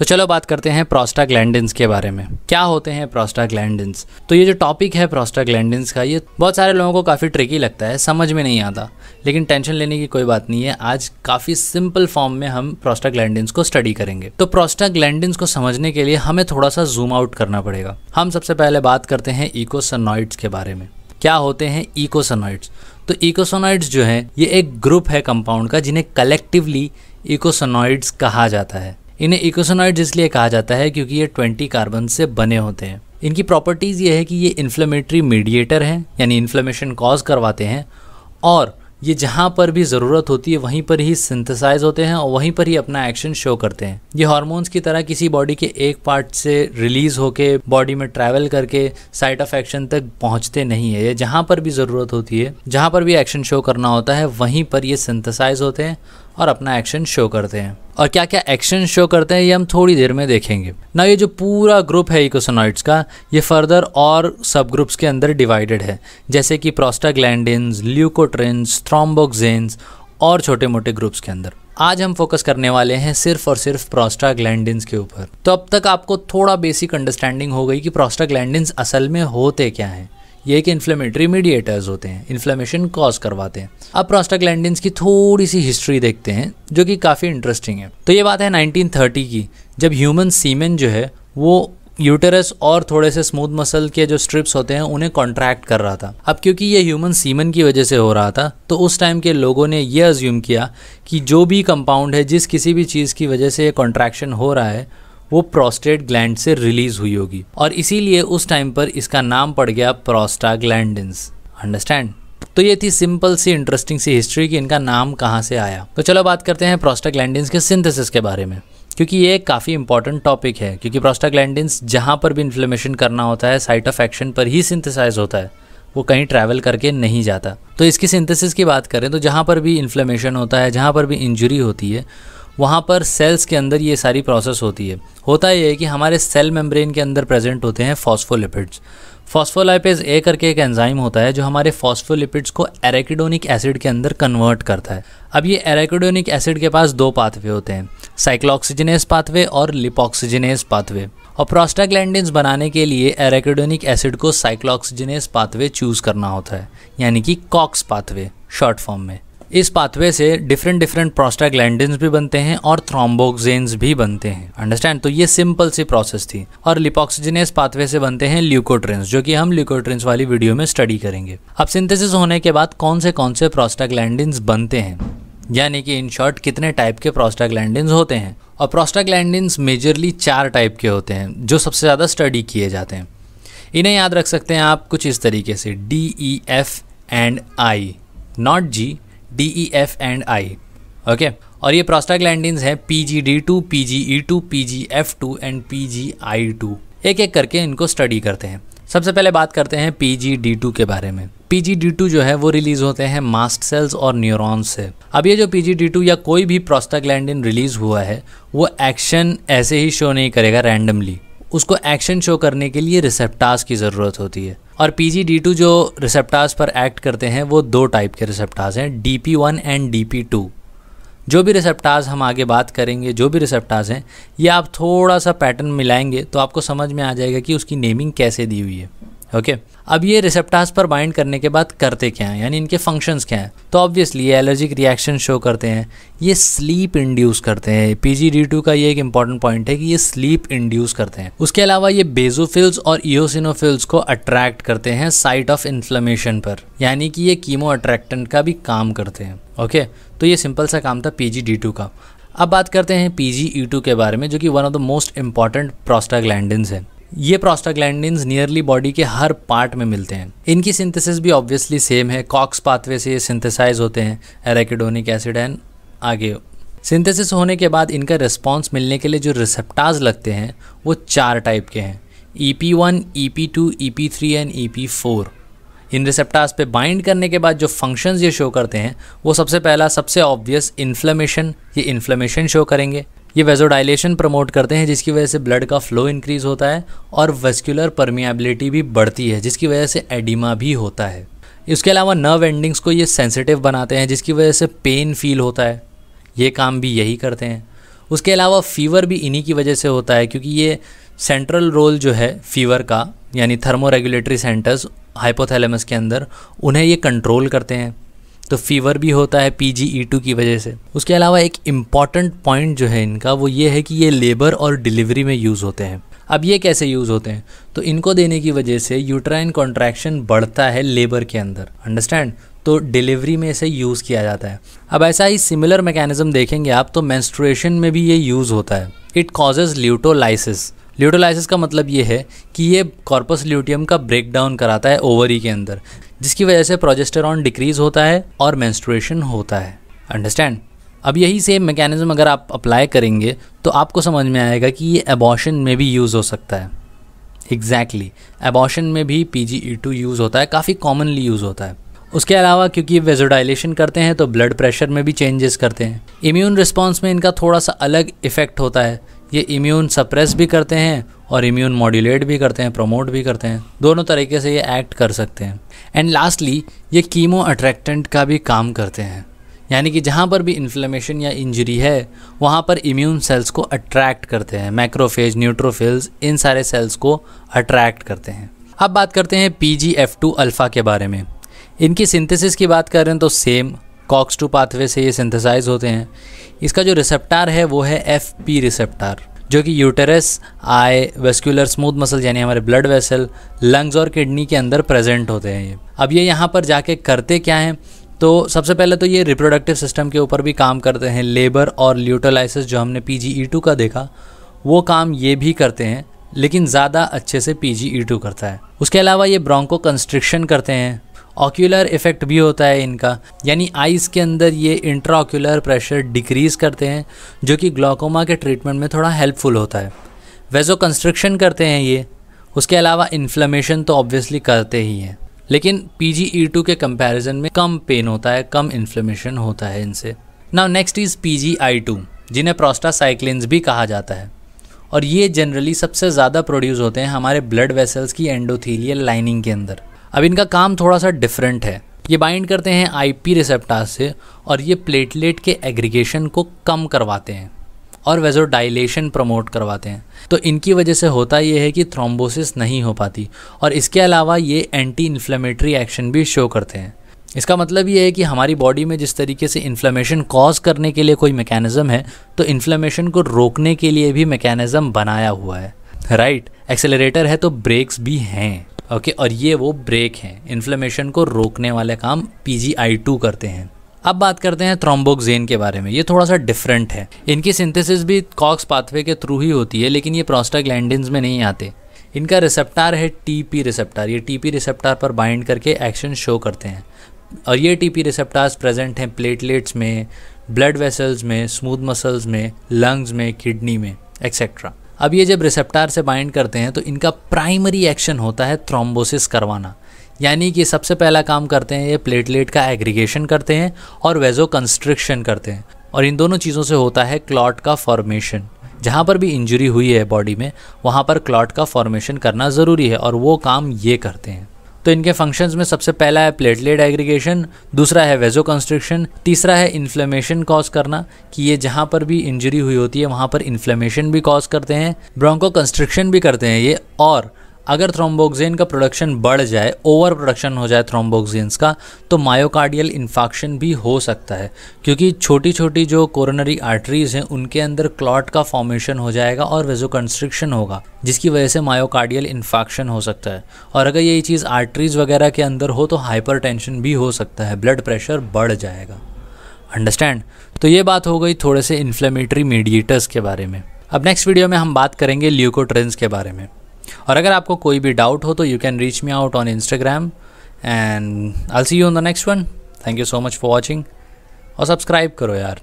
तो चलो बात करते हैं प्रोस्टाग्लैंडिन्स के बारे में। क्या होते हैं प्रोस्टाग्लैंडिन्स? तो ये जो टॉपिक है प्रोस्टाग्लैंडिन्स का, ये बहुत सारे लोगों को काफ़ी ट्रिकी लगता है, समझ में नहीं आता, लेकिन टेंशन लेने की कोई बात नहीं है। आज काफ़ी सिंपल फॉर्म में हम प्रोस्टाग्लैंडिन्स को स्टडी करेंगे। तो प्रोस्टाग्लैंडिन्स को समझने के लिए हमें थोड़ा सा जूम आउट करना पड़ेगा। हम सबसे पहले बात करते हैं ईकोसिनोइड्स के बारे में। क्या होते हैं ईकोसिनोइड्स? तो ईकोसिनोइड्स जो है ये एक ग्रुप है कंपाउंड का जिन्हें कलेक्टिवली ईकोसिनोइड्स कहा जाता है। इन्हें ईकोसिनोइड्स इसलिए कहा जाता है क्योंकि ये 20 कार्बन से बने होते हैं। इनकी प्रॉपर्टीज़ ये है कि ये इन्फ्लेमेटरी मीडिएटर हैं, यानी इन्फ्लेमेशन कॉज करवाते हैं, और ये जहाँ पर भी ज़रूरत होती है वहीं पर ही सिंथेसाइज होते हैं और वहीं पर ही अपना एक्शन शो करते हैं। ये हार्मोन्स की तरह किसी बॉडी के एक पार्ट से रिलीज़ होके बॉडी में ट्रैवल करके साइट ऑफ एक्शन तक पहुँचते नहीं है। ये जहाँ पर भी ज़रूरत होती है, जहाँ पर भी एक्शन शो करना होता है, वहीं पर ये सिंथेसाइज होते हैं और अपना एक्शन शो करते हैं। और क्या क्या एक्शन शो करते हैं ये हम थोड़ी देर में देखेंगे ना। ये जो पूरा ग्रुप है ईकोसिनोइड्स का, ये फर्दर और सब ग्रुप्स के अंदर डिवाइडेड है, जैसे कि प्रोस्टाग्लैंडिन्स, ल्यूकोट्रिन्स, थ्रोम्बोक्सिन्स और छोटे मोटे ग्रुप्स के अंदर। आज हम फोकस करने वाले हैं सिर्फ और सिर्फ प्रोस्टाग्लैंडिन्स के ऊपर। तो अब तक आपको थोड़ा बेसिक अंडरस्टैंडिंग हो गई कि प्रोस्टाग्लैंडिन्स असल में होते क्या हैं। ये एक इन्फ्लेमेटरी मीडिएटर्स होते हैं, इन्फ्लेमेशन कॉज करवाते हैं। अब प्रोस्टाग्लैंडिन्स की थोड़ी सी हिस्ट्री देखते हैं जो कि काफ़ी इंटरेस्टिंग है। तो ये बात है 1930 की, जब ह्यूमन सीमेन जो है वो यूटेरस और थोड़े से स्मूथ मसल के जो स्ट्रिप्स होते हैं उन्हें कॉन्ट्रैक्ट कर रहा था। अब क्योंकि ये ह्यूमन सीमन की वजह से हो रहा था, तो उस टाइम के लोगों ने ये अज्यूम किया कि जो भी कंपाउंड है, जिस किसी भी चीज़ की वजह से ये कॉन्ट्रैक्शन हो रहा है, वो प्रोस्टेट ग्लैंड से रिलीज हुई होगी, और इसीलिए उस टाइम पर इसका नाम पड़ गया प्रोस्टाग्लैंडिन्स। अंडरस्टैंड? तो ये थी सिंपल सी इंटरेस्टिंग सी हिस्ट्री कि इनका नाम कहाँ से आया। तो चलो बात करते हैं प्रोस्टाग्लैंडिन्स के सिंथेसिस के बारे में, क्योंकि ये एक काफ़ी इंपॉर्टेंट टॉपिक है। क्योंकि प्रोस्टाग्लैंडिन्स जहाँ पर भी इन्फ्लेमेशन करना होता है, साइट ऑफ एक्शन पर ही सिंथेसाइज होता है, वो कहीं ट्रैवल करके नहीं जाता। तो इसकी सिंथेसिस की बात करें तो जहाँ पर भी इन्फ्लेमेशन होता है, जहाँ पर भी इंजरी होती है, वहाँ पर सेल्स के अंदर ये सारी प्रोसेस होती है। होता ये है कि हमारे सेल मेम्ब्रेन के अंदर प्रेजेंट होते हैं फॉस्फोलिपिड्स। फॉस्फोलाइपेज ए करके एक एंजाइम होता है जो हमारे फॉस्फोलिपिड्स को एराकिडोनिक एसिड के अंदर कन्वर्ट करता है। अब ये एराकिडोनिक एसिड के पास दो पाथवे होते हैं, साइक्लोऑक्सीजिनेज पाथवे और लिपोक्सिजिनेज पाथवे। और प्रोस्टाग्लैंडिन्स बनाने के लिए एराकिडोनिक एसिड को साइक्लोऑक्सीजिनेज पाथवे चूज करना होता है, यानी कि कॉक्स पाथवे शॉर्ट फॉर्म में। इस पाथवे से डिफरेंट प्रोस्टाग्लैंडिन्स भी बनते हैं और थ्रोम्बोक्सिन्स भी बनते हैं। अंडरस्टैंड? तो ये सिंपल सी प्रोसेस थी। और लिपोक्सिजिनेज पाथवे से बनते हैं ल्यूकोट्रिन्स, जो कि हम ल्यूकोट्रिन्स वाली वीडियो में स्टडी करेंगे। अब सिंथेसिस होने के बाद कौन से प्रोस्टाग्लैंडिन्स बनते हैं, यानी कि इन शॉर्ट कितने टाइप के प्रोस्टाग्लैंडिन्स होते हैं। और प्रोस्टाग्लैंडिन्स मेजरली 4 टाइप के होते हैं जो सबसे ज़्यादा स्टडी किए जाते हैं। इन्हें याद रख सकते हैं आप कुछ इस तरीके से, DEF&I, not G, DEF&I, okay. और ये प्रोस्टाग्लैंडिन्स हैं PGD2, PGE2, PGF2 and PGI2। एक एक करके इनको स्टडी करते हैं। सबसे पहले बात करते हैं PGD2 के बारे में। PGD2 जो है वो रिलीज होते हैं मास्ट सेल्स और न्यूरॉन्स से। अब ये जो PGD2 या कोई भी प्रोस्टाग्लैंडिन रिलीज हुआ है, वो एक्शन ऐसे ही शो नहीं करेगा रैंडमली। उसको एक्शन शो करने के लिए रिसेप्टार्स की ज़रूरत होती है। और PGD2 जो रिसेप्टार्स पर एक्ट करते हैं वो 2 टाइप के रिसेप्टार्स हैं, DP1 एंड DP2। जो भी रिसेप्टार्स हम आगे बात करेंगे, जो भी रिसेप्टार्स हैं, ये आप थोड़ा सा पैटर्न मिलाएंगे तो आपको समझ में आ जाएगा कि उसकी नेमिंग कैसे दी हुई है, ओके। अब ये रिसेप्टार्स पर बाइंड करने के बाद करते क्या हैं, यानी इनके फंक्शंस क्या हैं? तो ऑब्वियसली ये एलर्जिक रिएक्शन शो करते हैं, ये स्लीप इंड्यूस करते हैं। PGD2 का ये एक इंपॉर्टेंट पॉइंट है कि ये स्लीप इंड्यूस करते हैं। उसके अलावा ये बेजोफिल्स और इओसिनोफिल्स को अट्रैक्ट करते हैं साइट ऑफ इन्फ्लेमेशन पर, यानी कि ये कीमो अट्रैक्टेंट का भी काम करते हैं, ओके। तो ये सिंपल सा काम था PGD2 का। अब बात करते हैं PGE2 के बारे में, जो कि one of the most important prostaglandins है। ये प्रोस्टाग्लैंडिन्स नियरली बॉडी के हर पार्ट में मिलते हैं। इनकी सिंथेसिस भी ऑब्वियसली सेम है, कॉक्स पाथवे से ये सिंथेसाइज होते हैं, एराकिडोनिक एसिड एंड आगे। सिंथेसिस होने के बाद इनका रिस्पॉन्स मिलने के लिए जो रिसेप्टार्स लगते हैं वो 4 टाइप के हैं, EP1, EP2, EP3 and EP4। In receptors पे बाइंड करने के बाद जो फंक्शंस ये शो करते हैं वो सबसे पहला, सबसे ऑब्वियस इन्फ्लेमेशन, ये इन्फ्लेमेशन शो करेंगे। ये वेजोडाइलेशन प्रमोट करते हैं जिसकी वजह से ब्लड का फ्लो इंक्रीज होता है और वेस्कुलर परमिएबिलिटी भी बढ़ती है जिसकी वजह से एडिमा भी होता है। इसके अलावा नर्व एंडिंग्स को ये सेंसिटिव बनाते हैं जिसकी वजह से पेन फील होता है, ये काम भी यही करते हैं। उसके अलावा फीवर भी इन्हीं की वजह से होता है, क्योंकि ये सेंट्रल रोल जो है फीवर का, यानी थर्मो रेगुलेटरी सेंटर्स हाइपोथैलेमस के अंदर, उन्हें ये कंट्रोल करते हैं। तो फीवर भी होता है PGE2 की वजह से। उसके अलावा एक इम्पॉर्टेंट पॉइंट जो है इनका वो ये है कि ये लेबर और डिलीवरी में यूज़ होते हैं। अब ये कैसे यूज़ होते हैं? तो इनको देने की वजह से यूट्राइन कॉन्ट्रैक्शन बढ़ता है लेबर के अंदर, अंडरस्टैंड? तो डिलीवरी में इसे यूज़ किया जाता है। अब ऐसा ही सिमिलर मैकेनिज्म देखेंगे आप तो मेंस्ट्रुएशन में भी ये यूज़ होता है। It causes ल्यूटोलाइसिस। ल्यूटोलाइसिस का मतलब ये है कि ये कॉर्पस ल्यूटियम का ब्रेक डाउन कराता है ओवरी के अंदर, जिसकी वजह से प्रोजेस्टेरॉन डिक्रीज होता है और मेंस्ट्रुएशन होता है, अंडरस्टैंड? अब यही सेम मैकेनिज्म अगर आप अप्लाई करेंगे तो आपको समझ में आएगा कि ये एबॉर्शन में भी यूज़ हो सकता है। एग्जैक्टली, एबॉर्शन में भी PGE2 यूज़ होता है, काफ़ी कॉमनली यूज़ होता है। उसके अलावा क्योंकि वेजोडाइलेशन करते हैं तो ब्लड प्रेशर में भी चेंजेस करते हैं। इम्यून रिस्पॉन्स में इनका थोड़ा सा अलग इफेक्ट होता है, ये इम्यून सप्रेस भी करते हैं और इम्यून मॉड्यूलेट भी करते हैं, प्रमोट भी करते हैं, दोनों तरीके से ये एक्ट कर सकते हैं। एंड लास्टली ये कीमो अट्रैक्टेंट का भी काम करते हैं, यानी कि जहाँ पर भी इन्फ्लेमेशन या इंजरी है वहाँ पर इम्यून सेल्स को अट्रैक्ट करते हैं। मैक्रोफेज, न्यूट्रोफिल्स, इन सारे सेल्स को अट्रैक्ट करते हैं। अब बात करते हैं PGF2 अल्फ़ा के बारे में। इनकी सिंथेसिस की बात करें तो सेम COX-2 पाथवे से ये सिंथेसाइज होते हैं। इसका जो रिसेप्टार है वो है FP रिसेप्टार, जो कि यूटेरस, आई, वेस्कुलर स्मूथ मसल यानी हमारे ब्लड वेसल, लंग्स और किडनी के अंदर प्रेजेंट होते हैं ये। अब ये यहाँ पर जाके करते क्या हैं? तो सबसे पहले तो ये रिप्रोडक्टिव सिस्टम के ऊपर भी काम करते हैं। लेबर और ल्यूटोलाइसिस जो हमने PGE2 का देखा वो काम ये भी करते हैं, लेकिन ज़्यादा अच्छे से PGE2 करता है। उसके अलावा ये ब्रोंको कंस्ट्रिक्शन करते हैं। ऑक्यूलर इफेक्ट भी होता है इनका, यानी आइज़ के अंदर ये इंट्राऑक्यूलर प्रेशर डिक्रीज़ करते हैं, जो कि ग्लॉकोमा के ट्रीटमेंट में थोड़ा हेल्पफुल होता है। वेजो कंस्ट्रिक्शन करते हैं ये। उसके अलावा इन्फ्लेमेशन तो ऑब्वियसली करते ही हैं, लेकिन PGE2 के कंपैरिजन में कम पेन होता है, कम इन्फ्लेमेशन होता है इनसे। नाउ नेक्स्ट इज़ PGI2, जिन्हें प्रोस्टासाइक्लिन्स भी कहा जाता है, और ये जनरली सबसे ज़्यादा प्रोड्यूस होते हैं हमारे ब्लड वेसल्स की एंडोथीलियल लाइनिंग के अंदर। अब इनका काम थोड़ा सा डिफरेंट है। ये बाइंड करते हैं IP रिसेप्टार से और ये प्लेटलेट के एग्रीगेशन को कम करवाते हैं और वेजोडाइलेशन प्रमोट करवाते हैं। तो इनकी वजह से होता ये है कि थ्रोम्बोसिस नहीं हो पाती, और इसके अलावा ये एंटी इन्फ्लेमेटरी एक्शन भी शो करते हैं। इसका मतलब ये है कि हमारी बॉडी में जिस तरीके से इन्फ्लेमेशन कॉज करने के लिए कोई मैकेनिज्म है, तो इन्फ्लेमेशन को रोकने के लिए भी मैकेनिज्म बनाया हुआ है, राइट? एक्सेलरेटर है तो ब्रेक्स भी हैं, ओके, और ये वो ब्रेक हैं। इन्फ्लेमेशन को रोकने वाले काम PGI2 करते हैं। अब बात करते हैं थ्रोम्बोक्सेन के बारे में। ये थोड़ा सा डिफरेंट है। इनकी सिंथेसिस भी COX पाथवे के थ्रू ही होती है, लेकिन ये प्रोस्टाग्लैंडिन्स में नहीं आते। इनका रिसेप्टार है TP रिसेप्टार। ये TP रिसेप्टार पर बाइंड करके एक्शन शो करते हैं, और ये TP रिसेप्टार्स प्रेजेंट हैं प्लेटलेट्स में, ब्लड वेसल्स में, स्मूथ मसल्स में, लंग्स में, किडनी में, एक्सेट्रा। अब ये जब रिसेप्टार से बाइंड करते हैं तो इनका प्राइमरी एक्शन होता है थ्रोम्बोसिस करवाना, यानी कि सबसे पहला काम करते हैं ये प्लेटलेट का एग्रीगेशन करते हैं और वेजो कंस्ट्रिक्शन करते हैं, और इन दोनों चीज़ों से होता है क्लॉट का फॉर्मेशन। जहाँ पर भी इंजरी हुई है बॉडी में वहाँ पर क्लॉट का फॉर्मेशन करना ज़रूरी है, और वो काम ये करते हैं। तो इनके फंक्शंस में सबसे पहला है प्लेटलेट एग्रीगेशन, दूसरा है वेजो कंस्ट्रिक्शन, तीसरा है इन्फ्लेमेशन कॉज करना, कि ये जहाँ पर भी इंजरी हुई होती है वहाँ पर इन्फ्लेमेशन भी कॉज करते हैं, ब्रोंको कंस्ट्रिक्शन भी करते हैं ये। और अगर थ्रोम्बोक्सेन का प्रोडक्शन बढ़ जाए, ओवर प्रोडक्शन हो जाए थ्रोम्बोक्सेन्स का, तो मायोकार्डियल इन्फाक्शन भी हो सकता है, क्योंकि छोटी छोटी जो कोरोनरी आर्टरीज हैं उनके अंदर क्लॉट का फॉर्मेशन हो जाएगा और वेजो कंस्ट्रिक्शन होगा, जिसकी वजह से मायोकार्डियल इन्फाक्शन हो सकता है। और अगर यही चीज़ आर्टरीज वगैरह के अंदर हो तो हाइपरटेंशन भी हो सकता है, ब्लड प्रेशर बढ़ जाएगा, अंडरस्टैंड? तो ये बात हो गई थोड़े से इन्फ्लेमेटरी मीडिएटर्स के बारे में। अब नेक्स्ट वीडियो में हम बात करेंगे ल्यूकोट्रिन्स के बारे में। और अगर आपको कोई भी डाउट हो तो you can reach me out on Instagram, and I will see you on the next one. Thank you so much for watching, और सब्सक्राइब करो यार।